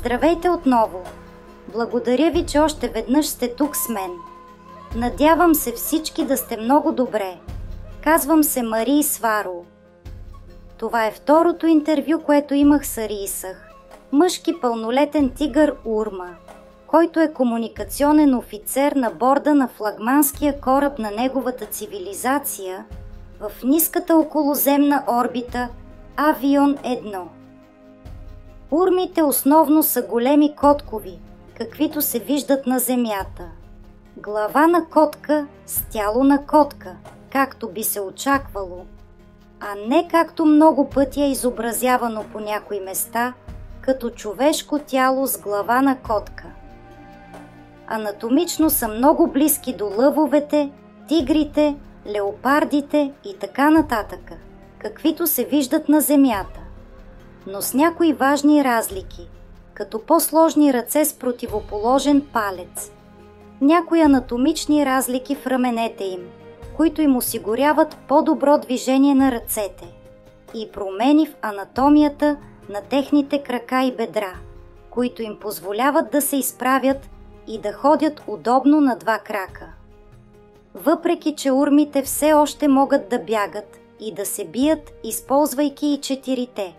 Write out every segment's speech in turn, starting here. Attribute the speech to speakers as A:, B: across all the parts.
A: Здравейте отново! Благодаря ви, че още веднъж сте тук с мен. Надявам се всички да сте много добре. Казвам се Марий Сваро. Това е второто интервю, което имах с Арисах, мъжки пълнолетен тигър Урма, който е комуникационен офицер на борда на флагманския кораб на неговата цивилизация в ниската околоземна орбита Авион 1. Урмите основно са големи коткови, каквито се виждат на Земята. Глава на котка с тяло на котка, както би се очаквало, а не както много пъти е изобразявано по някои места, като човешко тяло с глава на котка. Анатомично са много близки до лъвовете, тигрите, леопардите и така нататък, каквито се виждат на Земята, но с някои важни разлики, като по-сложни ръце с противоположен палец, някои анатомични разлики в раменете им, които им осигуряват по-добро движение на ръцете, и промени в анатомията на техните крака и бедра, които им позволяват да се изправят и да ходят удобно на два крака. Въпреки че урмите все още могат да бягат и да се бият, използвайки и четирите,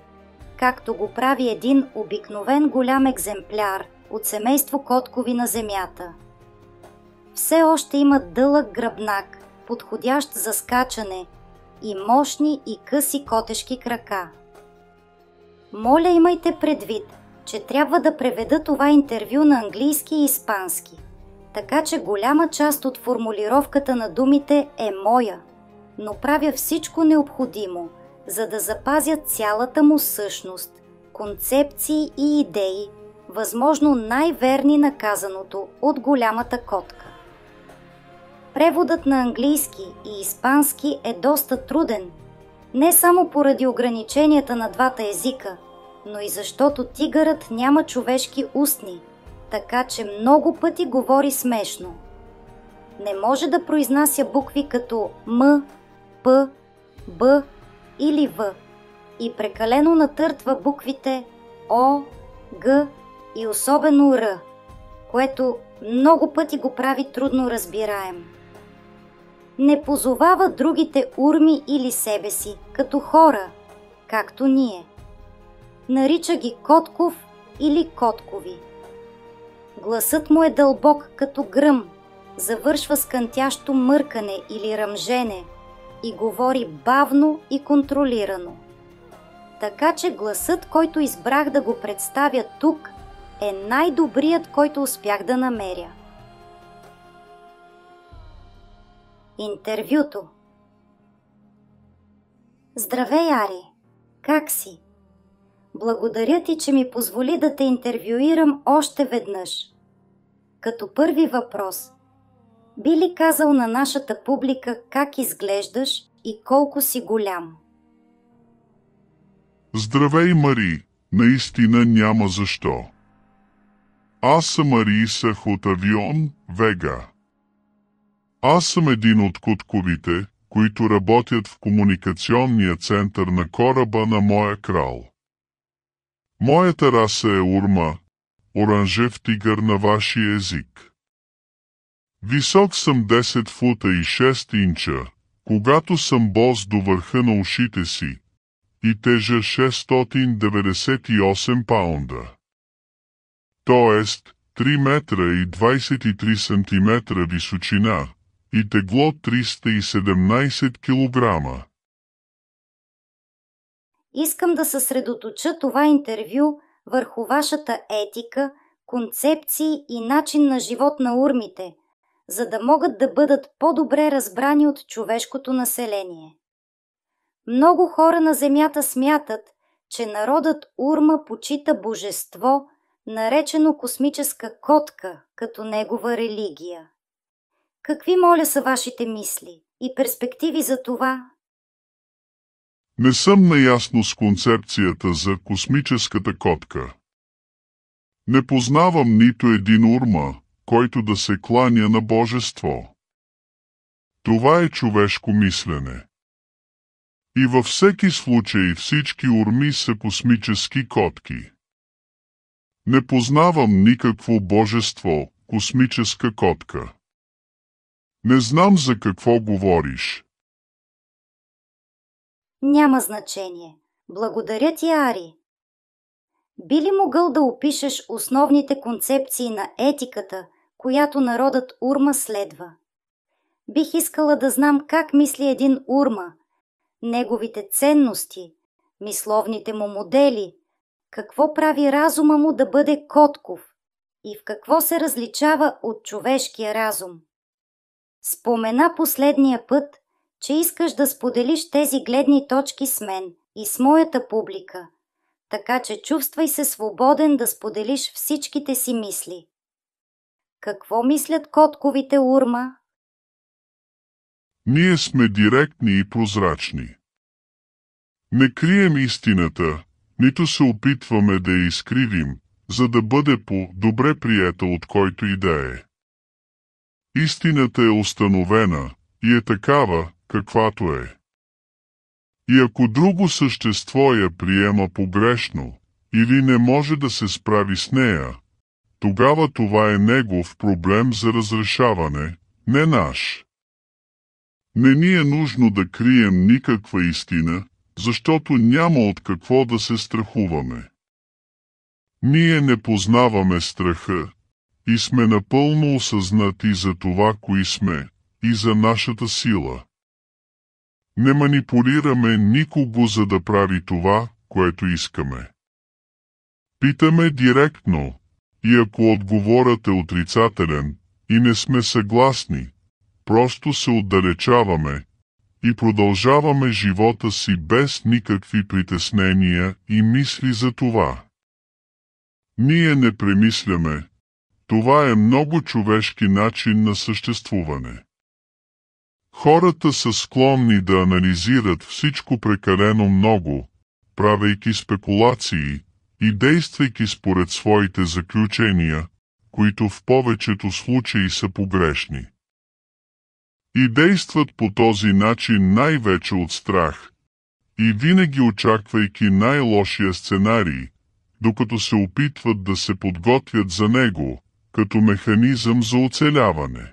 A: както го прави един обикновен голям екземпляр от семейство коткови на Земята. Все още имат дълъг гръбнак, подходящ за скачане, и мощни и къси котешки крака. Моля, имайте предвид, че трябва да преведа това интервю на английски и испански, така че голяма част от формулировката на думите е моя, но правя всичко необходимо, за да запазя цялата му същност, концепции и идеи, възможно най-верни на казаното от голямата котка. Преводът на английски и испански е доста труден, не само поради ограниченията на двата езика, но и защото тигърът няма човешки устни, така че много пъти говори смешно. Не може да произнася букви като М, П, Б или В и прекалено натъртва буквите О, Г и особено Р, което много пъти го прави трудно разбираем. Не позовава другите урми или себе си като хора, както ние. Нарича ги котков или коткови. Гласът му е дълбок като гръм, завършва с кънтящо мъркане или ръмжене и говори бавно и контролирано. Така че гласът, който избрах да го представя тук, е най-добрият, който успях да намеря. Интервюто. Здравей, Ари! Как си? Благодаря ти, че ми позволи да те интервюирам още веднъж. Като първи въпрос, би ли казал на нашата публика как изглеждаш и колко си голям?
B: Здравей, Мари! Наистина няма защо. Аз съм Арисах от Авион Вега. Аз съм един от котковите, които работят в комуникационния център на кораба на моя крал. Моята раса е урма, оранжев тигър на вашия език. Висок съм 10 фута и 6 инча, когато съм бос до върха на ушите си, и тежа 698 паунда. Тоест 3 метра и 23 сантиметра височина и тегло 317 килограма.
A: Искам да съсредоточа това интервю върху вашата етика, концепции и начин на живот на урмите, за да могат да бъдат по-добре разбрани от човешкото население. Много хора на Земята смятат, че народът Урма почита божество, наречено космическа котка, като негова религия. Какви, моля, са вашите мисли и перспективи за това?
B: Не съм наясно с концепцията за космическата котка. Не познавам нито един урма, който да се кланя на божество. Това е човешко мислене. И във всеки случай всички урми са космически котки. Не познавам никакво божество, космическа котка. Не знам за какво говориш.
A: Няма значение. Благодаря ти, Ари. Би ли могъл да опишеш основните концепции на етиката, която народът Урма следва? Бих искала да знам как мисли един Урма, неговите ценности, мисловните му модели, какво прави разума му да бъде котков и в какво се различава от човешкия разум. Спомена последния път, че искаш да споделиш тези гледни точки с мен и с моята публика, така че чувствай се свободен да споделиш всичките си мисли. Какво мислят котковите Урма?
B: Ние сме директни и прозрачни. Не крием истината, нито се опитваме да я изкривим, за да бъде по-добре приета от който и да е. Истината е установена и е такава, каквато е. И ако друго същество я приема погрешно или не може да се справи с нея, тогава това е негов проблем за разрешаване, не наш. Не ни е нужно да крием никаква истина, защото няма от какво да се страхуваме. Ние не познаваме страха и сме напълно осъзнати за това, кои сме и за нашата сила. Не манипулираме никого, за да прави това, което искаме. Питаме директно и ако отговорът е отрицателен и не сме съгласни, просто се отдалечаваме и продължаваме живота си без никакви притеснения и мисли за това. Ние не премисляме. Това е много човешки начин на съществуване. Хората са склонни да анализират всичко прекалено много, правейки спекулации и действайки според своите заключения, които в повечето случаи са погрешни. И действат по този начин най-вече от страх, и винаги очаквайки най-лошия сценарий, докато се опитват да се подготвят за него, като механизъм за оцеляване.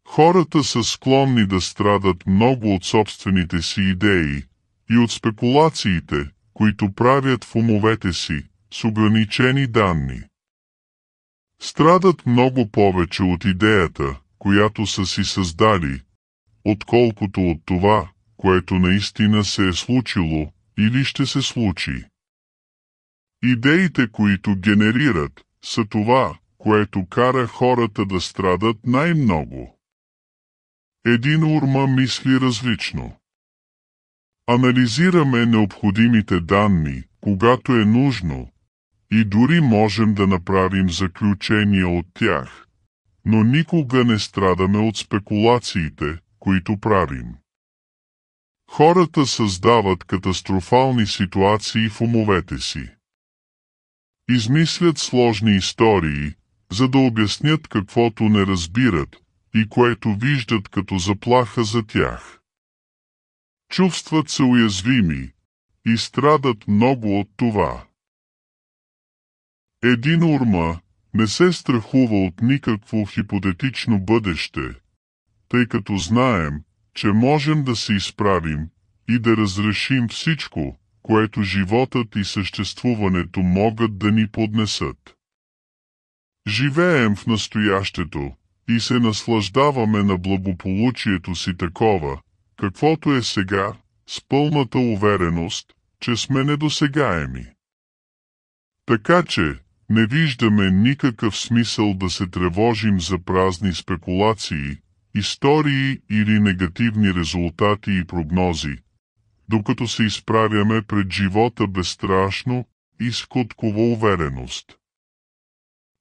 B: Хората са склонни да страдат много от собствените си идеи и от спекулациите, които правят в умовете си, с ограничени данни. Страдат много повече от идеята, която са си създали, отколкото от това, което наистина се е случило или ще се случи. Идеите, които генерират, са това, което кара хората да страдат най-много. Един Урма мисли различно. Анализираме необходимите данни, когато е нужно, и дори можем да направим заключения от тях, но никога не страдаме от спекулациите, които правим. Хората създават катастрофални ситуации в умовете си. Измислят сложни истории, за да обяснят каквото не разбират и което виждат като заплаха за тях. Чувстват се уязвими и страдат много от това. Един Урма не се страхува от никакво хипотетично бъдеще, тъй като знаем, че можем да се изправим и да разрешим всичко, което животът и съществуването могат да ни поднесат. Живеем в настоящето и се наслаждаваме на благополучието си такова, каквото е сега, с пълната увереност, че сме недосегаеми. Така че, не виждаме никакъв смисъл да се тревожим за празни спекулации, истории или негативни резултати и прогнози, докато се изправяме пред живота безстрашно и с коткова увереност.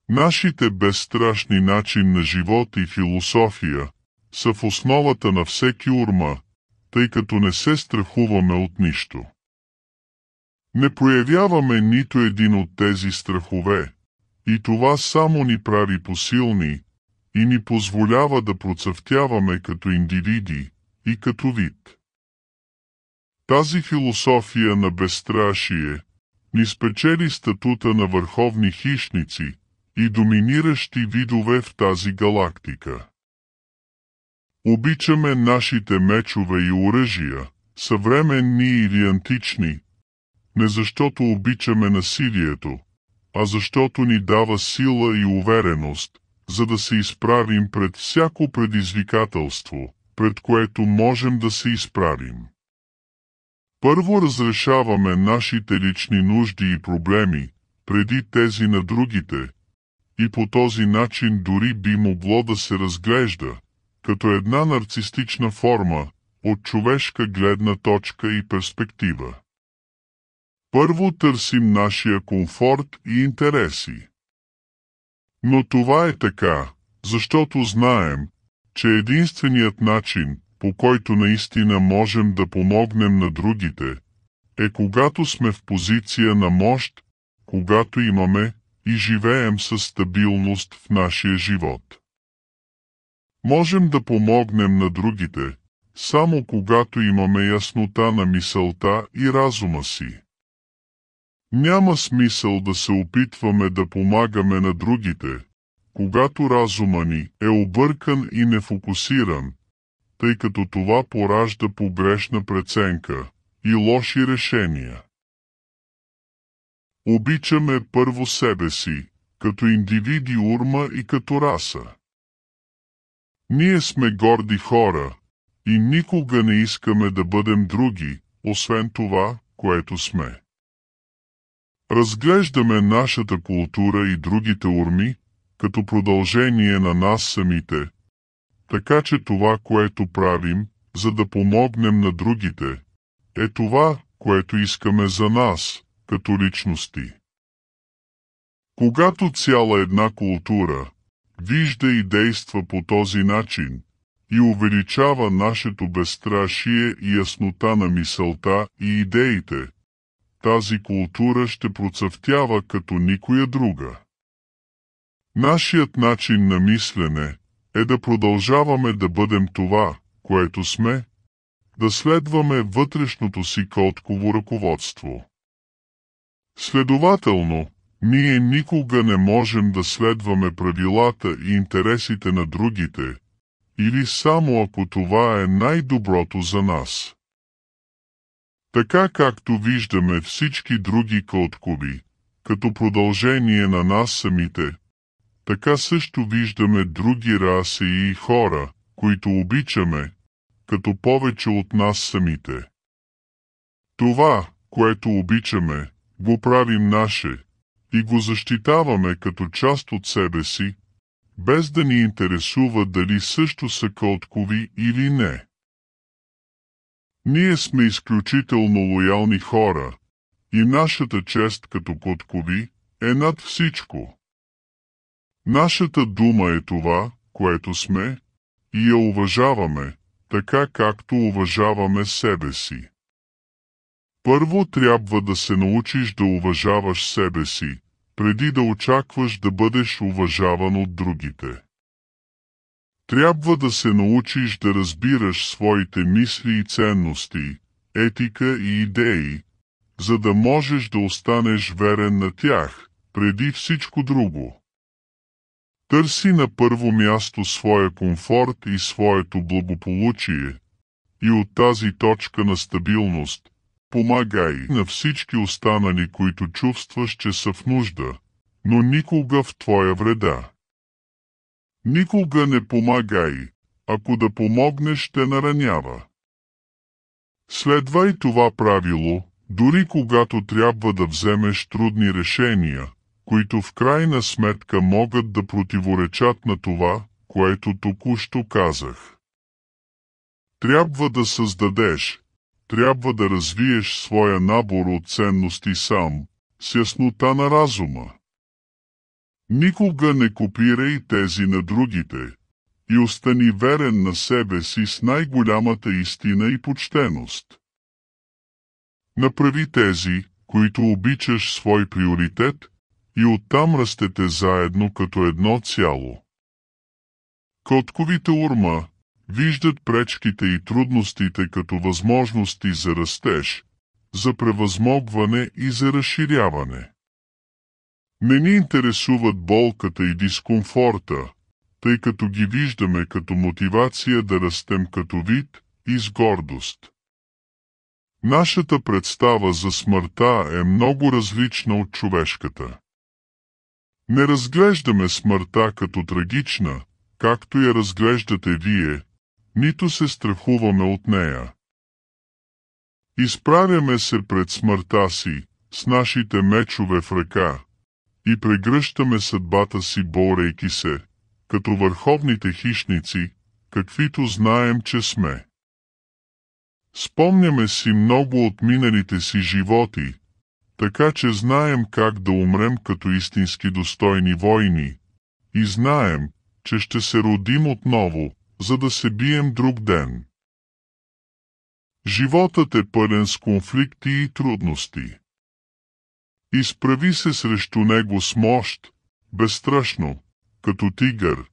B: Нашите безстрашни начин на живот и философия са в основата на всеки Урма, тъй като не се страхуваме от нищо. Не проявяваме нито един от тези страхове, и това само ни прави посилни и ни позволява да процъфтяваме като индивиди и като вид. Тази философия на безстрашие ни спечели статута на върховни хищници и доминиращи видове в тази галактика. Обичаме нашите мечове и оръжия, съвременни или антични, не защото обичаме насилието, а защото ни дава сила и увереност, за да се изправим пред всяко предизвикателство, пред което можем да се изправим. Първо разрешаваме нашите лични нужди и проблеми, преди тези на другите, и по този начин дори би могло да се разглежда като една нарцистична форма от човешка гледна точка и перспектива. Първо търсим нашия комфорт и интереси. Но това е така, защото знаем, че единственият начин, по който наистина можем да помогнем на другите, е когато сме в позиция на мощ, когато имаме и живеем със стабилност в нашия живот. Можем да помогнем на другите, само когато имаме яснота на мисълта и разума си. Няма смисъл да се опитваме да помагаме на другите, когато разума ни е объркан и нефокусиран, тъй като това поражда погрешна преценка и лоши решения. Обичаме първо себе си, като индивиди урма и като раса. Ние сме горди хора и никога не искаме да бъдем други, освен това, което сме. Разглеждаме нашата култура и другите урми като продължение на нас самите, така че това, което правим, за да помогнем на другите, е това, което искаме за нас, като личности. Когато цяла една култура вижда и действа по този начин и увеличава нашето безстрашие и яснота на мисълта и идеите, тази култура ще процъфтява като никоя друга. Нашият начин на мислене е да продължаваме да бъдем това, което сме, да следваме вътрешното си котково ръководство. Следователно, ние никога не можем да следваме правилата и интересите на другите, или само ако това е най-доброто за нас. Така както виждаме всички други коткови, като продължение на нас самите, така също виждаме други раси и хора, които обичаме, като повече от нас самите. Това, което обичаме, го правим наше и го защитаваме като част от себе си, без да ни интересува дали също са коткови или не. Ние сме изключително лоялни хора и нашата чест като коткови е над всичко. Нашата дума е това, което сме, и я уважаваме, така както уважаваме себе си. Първо трябва да се научиш да уважаваш себе си, преди да очакваш да бъдеш уважаван от другите. Трябва да се научиш да разбираш своите мисли и ценности, етика и идеи, за да можеш да останеш верен на тях, преди всичко друго. Търси на първо място своя комфорт и своето благополучие, и от тази точка на стабилност помагай на всички останали, които чувстваш, че са в нужда, но никога в твоя вреда. Никога не помагай, ако да помогнеш те наранява. Следвай това правило, дори когато трябва да вземеш трудни решения, които в крайна сметка могат да противоречат на това, което току-що казах. Трябва да създадеш, трябва да развиеш своя набор от ценности сам, с яснота на разума. Никога не копирай тези на другите и остани верен на себе си с най-голямата истина и почтеност. Направи тези, които обичаш, свой приоритет и оттам растете заедно като едно цяло. Котковите урма виждат пречките и трудностите като възможности за растеж за превъзмогване и за разширяване. Не ни интересуват болката и дискомфорта, тъй като ги виждаме като мотивация да растем като вид и с гордост. Нашата представа за смъртта е много различна от човешката. Не разглеждаме смъртта като трагична, както я разглеждате вие, нито се страхуваме от нея. Изправяме се пред смъртта си, с нашите мечове в ръка, и прегръщаме съдбата си, борейки се, като върховните хищници, каквито знаем, че сме. Спомняме си много от миналите си животи, така че знаем как да умрем като истински достойни войни, и знаем, че ще се родим отново, за да се бием друг ден. Животът е пълен с конфликти и трудности. Изправи се срещу него с мощ, безстрашно, като тигър,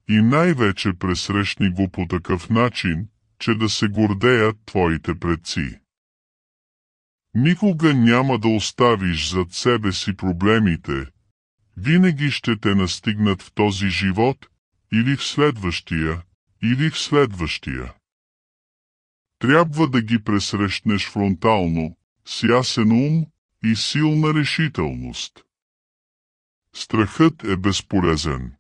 B: и най-вече пресрещни го по такъв начин, че да се гордеят твоите предци. Никога няма да оставиш зад себе си проблемите, винаги ще те настигнат в този живот, или в следващия, или в следващия. Трябва да ги пресрещнеш фронтално, с ясен ум и силна решителност. Страхът е безполезен.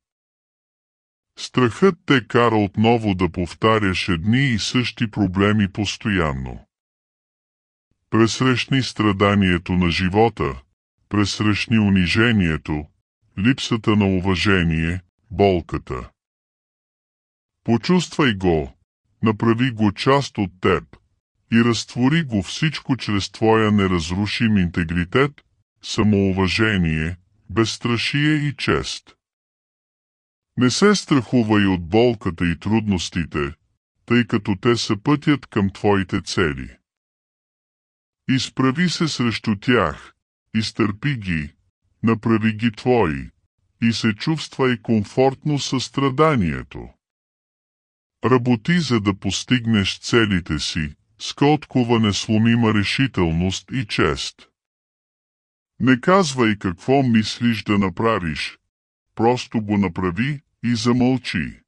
B: Страхът те кара отново да повтаряш едни и същи проблеми постоянно. Пресрещни страданието на живота, пресрещни унижението, липсата на уважение, болката. Почувствай го, направи го част от теб и разтвори го всичко чрез твоя неразрушим интегритет, самоуважение, безстрашие и чест. Не се страхувай от болката и трудностите, тъй като те са пътят към твоите цели. Изправи се срещу тях, изтърпи ги, направи ги твои, и се чувствай комфортно със страданието. Работи, за да постигнеш целите си, с кроткова несломима решителност и чест. Не казвай какво мислиш да направиш, просто го направи и замълчи.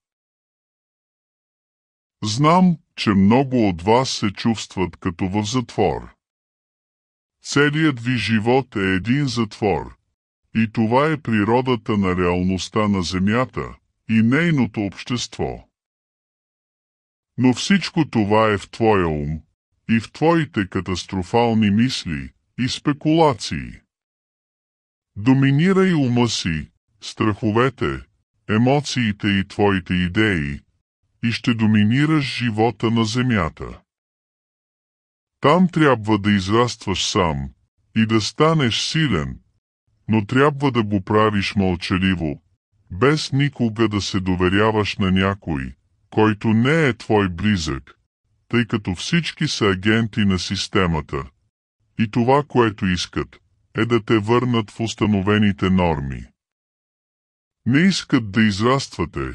B: Знам, че много от вас се чувстват като в затвор. Целият ви живот е един затвор, и това е природата на реалността на Земята и нейното общество. Но всичко това е в твоя ум и в твоите катастрофални мисли и спекулации. Доминирай ума си, страховете, емоциите и твоите идеи, и ще доминираш живота на Земята. Там трябва да израстваш сам и да станеш силен, но трябва да го правиш мълчаливо, без никога да се доверяваш на някой, който не е твой близък, тъй като всички са агенти на системата, и това, което искат, е да те върнат в установените норми. Не искат да израствате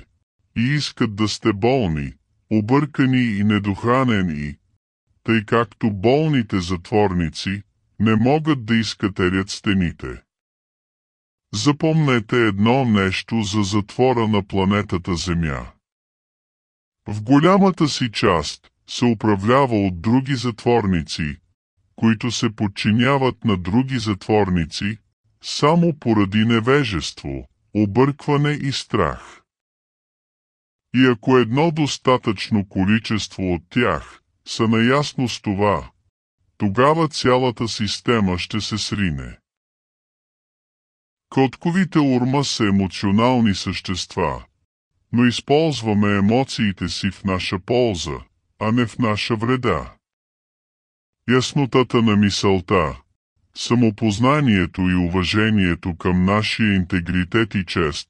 B: и искат да сте болни, объркани и недохранени, тъй както болните затворници не могат да изкатерят стените. Запомнете едно нещо за затвора на планетата Земя. В голямата си част се управлява от други затворници, които се подчиняват на други затворници, само поради невежество, объркване и страх. И ако едно достатъчно количество от тях са наясно с това, тогава цялата система ще се срине. Котковите урма са емоционални същества, но използваме емоциите си в наша полза, а не в наша вреда. Яснотата на мисълта, самопознанието и уважението към нашия интегритет и чест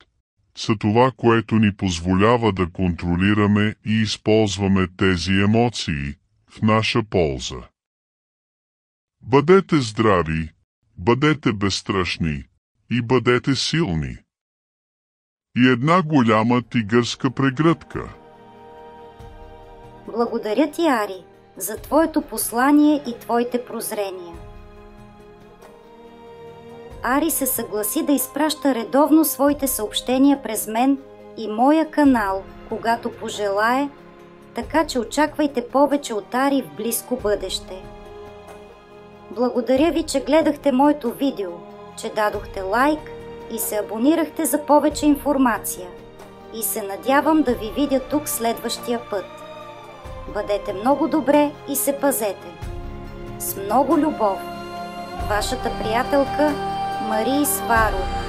B: са това, което ни позволява да контролираме и използваме тези емоции в наша полза. Бъдете здрави, бъдете безстрашни и бъдете силни. И една голяма тигърска прегръдка.
A: Благодаря ти, Ари. за твоето послание и твоите прозрения. Ари се съгласи да изпраща редовно своите съобщения през мен и моя канал, когато пожелае, така че очаквайте повече от Ари в близко бъдеще. Благодаря ви, че гледахте моето видео, че дадохте лайк и се абонирахте за повече информация. И се надявам да ви видя тук следващия път. Бъдете много добре и се пазете. С много любов, вашата приятелка Мари Сваров.